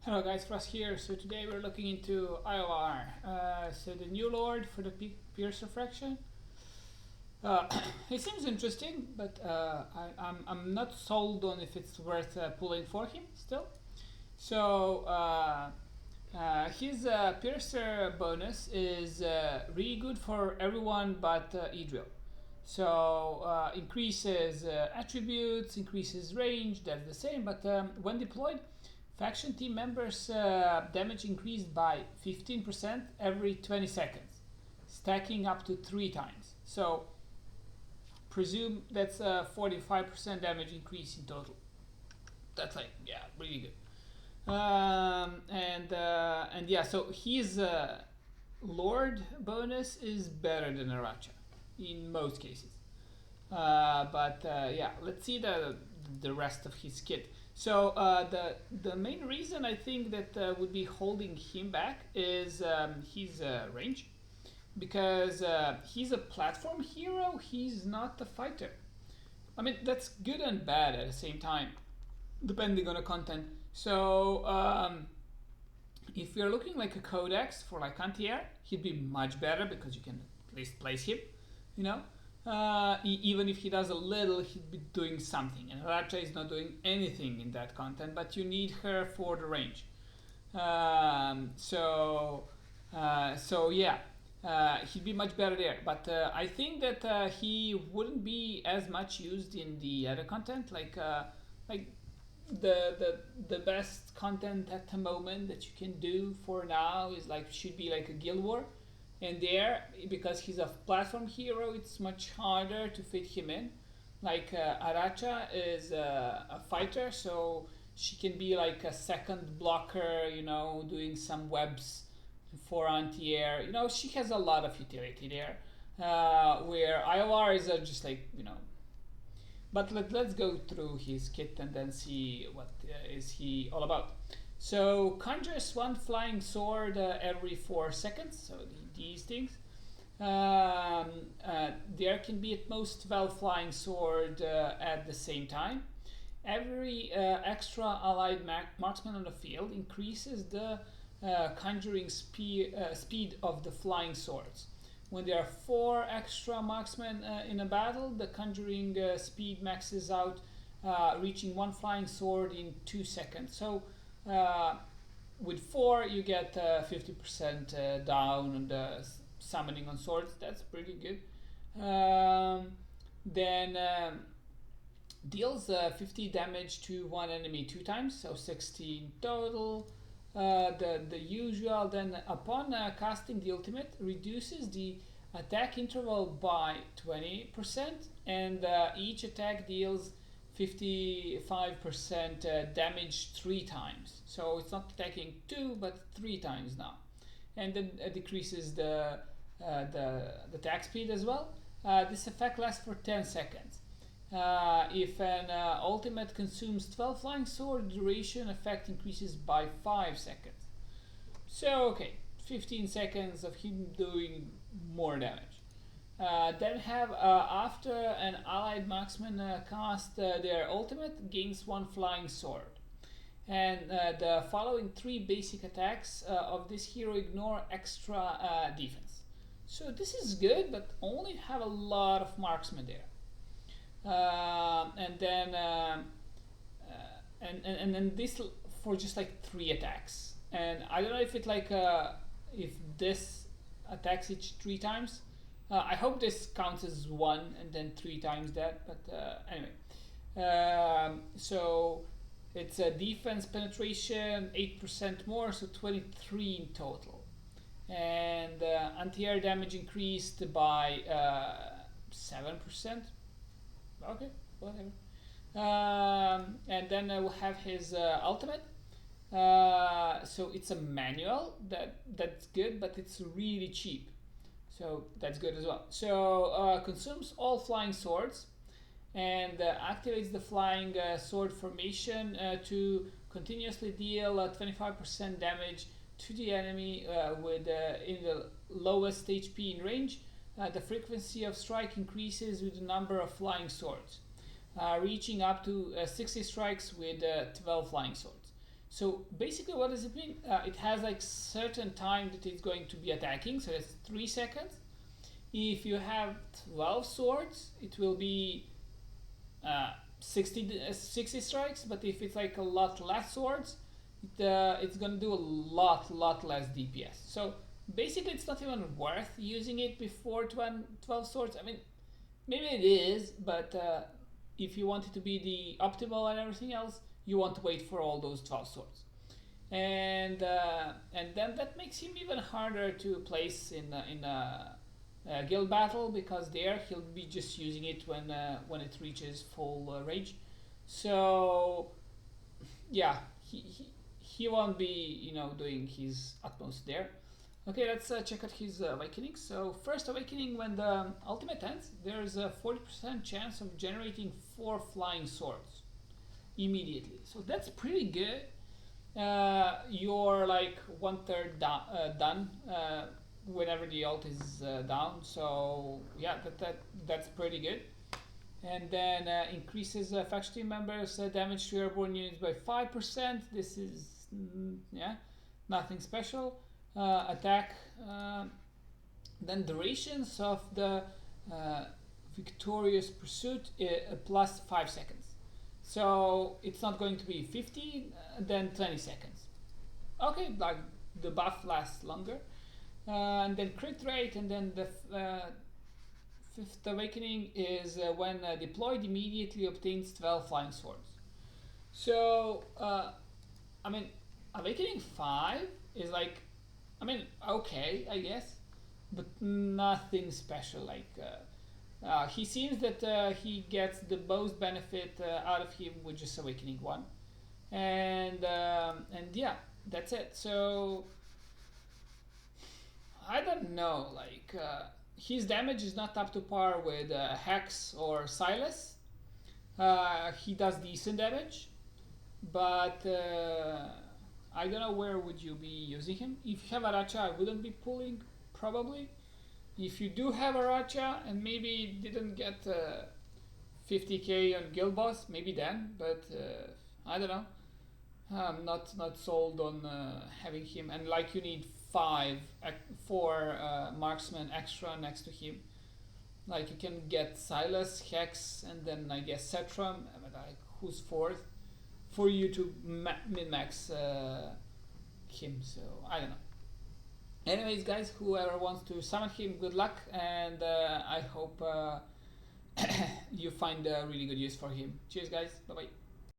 Hello guys, Russ here. So today we're looking into Iovar. So the new Lord for the Piercer fraction. Uh, it seems interesting, but I'm not sold on if it's worth pulling for him still. So his Piercer bonus is really good for everyone but Idril. So increases attributes, increases range, that's the same, but when deployed, faction team members damage increased by 15% every 20 seconds, stacking up to 3 times. So presume that's a 45% damage increase in total. That's like, yeah, really good. And yeah, so his Lord bonus is better than Aracha in most cases. But yeah, let's see the rest of his kit. So the main reason I think that would be holding him back is his range, because he's a platform hero. He's not a fighter. I mean, that's good and bad at the same time, depending on the content. So if you're looking like a codex for like anti-air, he'd be much better because you can at least place him, you know. Even if he does a little, he'd be doing something. And Racha is not doing anything in that content, but you need her for the range. So yeah, he'd be much better there. But I think that he wouldn't be as much used in the other content, like the best content at the moment that you can do for now is like should be like a guild war, and there, because he's a platform hero, it's much harder to fit him in. Like Aracha is a fighter, so she can be like a second blocker, you know, doing some webs for anti-air. You know, she has a lot of utility there. Where Iovar is just like, you know. But let's go through his kit and then see what is he all about. So conjures one flying sword every 4 seconds. So these things. There can be at most 12 flying sword at the same time. Every extra allied marksman on the field increases the conjuring speed of the flying swords. When there are 4 extra marksmen in a battle, the conjuring speed maxes out, reaching 1 flying sword in 2 seconds. So with 4 you get 50% down on the summoning on swords. That's pretty good. Then deals 50 damage to one enemy 2 times, so 16 total. The usual. Then upon casting the ultimate, reduces the attack interval by 20%, and each attack deals 55% damage 3 times. So it's not attacking 2 but 3 times now, and then decreases the attack speed as well. This effect lasts for 10 seconds. If an ultimate consumes 12 flying sword, duration effect increases by 5 seconds. So okay, 15 seconds of him doing more damage. Then have after an allied marksman cast their ultimate, gains 1 flying sword. And the following 3 basic attacks of this hero ignore extra defense. So this is good, but only have a lot of marksmen there. And then this for just like 3 attacks. And I don't know if it like if this attacks each 3 times. I hope this counts as 1 and then 3 times that. But anyway, so it's a defense penetration 8% more, so 23 in total. And anti-air damage increased by 7%. Okay, whatever. And then we'll have his ultimate. So it's a manual, that's good, but it's really cheap. So that's good as well. So consumes all flying swords and activates the flying sword formation to continuously deal 25% damage to the enemy with in the lowest HP in range. The frequency of strike increases with the number of flying swords, reaching up to 60 strikes with 12 flying swords. So basically, what does it mean? It has like certain time that it's going to be attacking, so it's 3 seconds. If you have 12 swords, it will be 60 strikes, but if it's like a lot less swords, it's gonna do a lot less DPS. So basically, it's not even worth using it before 12 swords. I mean, maybe it is, but if you want it to be the optimal and everything else, you want to wait for all those 12 swords. And then that makes him even harder to place in a guild battle, because there he'll be just using it when it reaches full rage. So yeah, he won't be doing his utmost there. Okay, let's check out his awakening. So first awakening, when the ultimate ends, there's a 40% chance of generating 4 flying swords immediately. So that's pretty good. You're like 1/3 done whenever the ult is down. So yeah, that's pretty good. And then increases faction team members damage to airborne units by 5%. This is yeah, nothing special. Attack. Then durations of the victorious pursuit plus 5 seconds. So it's not going to be 50, then 20 seconds. Okay, like the buff lasts longer. And then crit rate, and then the fifth awakening is when deployed immediately obtains 12 flying swords. So I mean, awakening 5 is like, I mean, okay, I guess, but nothing special. Like he seems that he gets the most benefit out of him with just awakening 1, and yeah, that's it. So I don't know, like his damage is not up to par with Hex or Silas. He does decent damage, but I don't know where would you be using him. If you have Aracha, I wouldn't be pulling, probably. If you do have Aracha and maybe didn't get 50k on Guild Boss, maybe then, but I don't know. I'm not sold on having him, and like you need 4 marksmen extra next to him. Like you can get Silas, Hex, and then I guess Setram, like who's 4th, for you to min-max him. So I don't know. Anyways, guys, whoever wants to summon him, good luck, and I hope you find a really good use for him. Cheers, guys. Bye bye.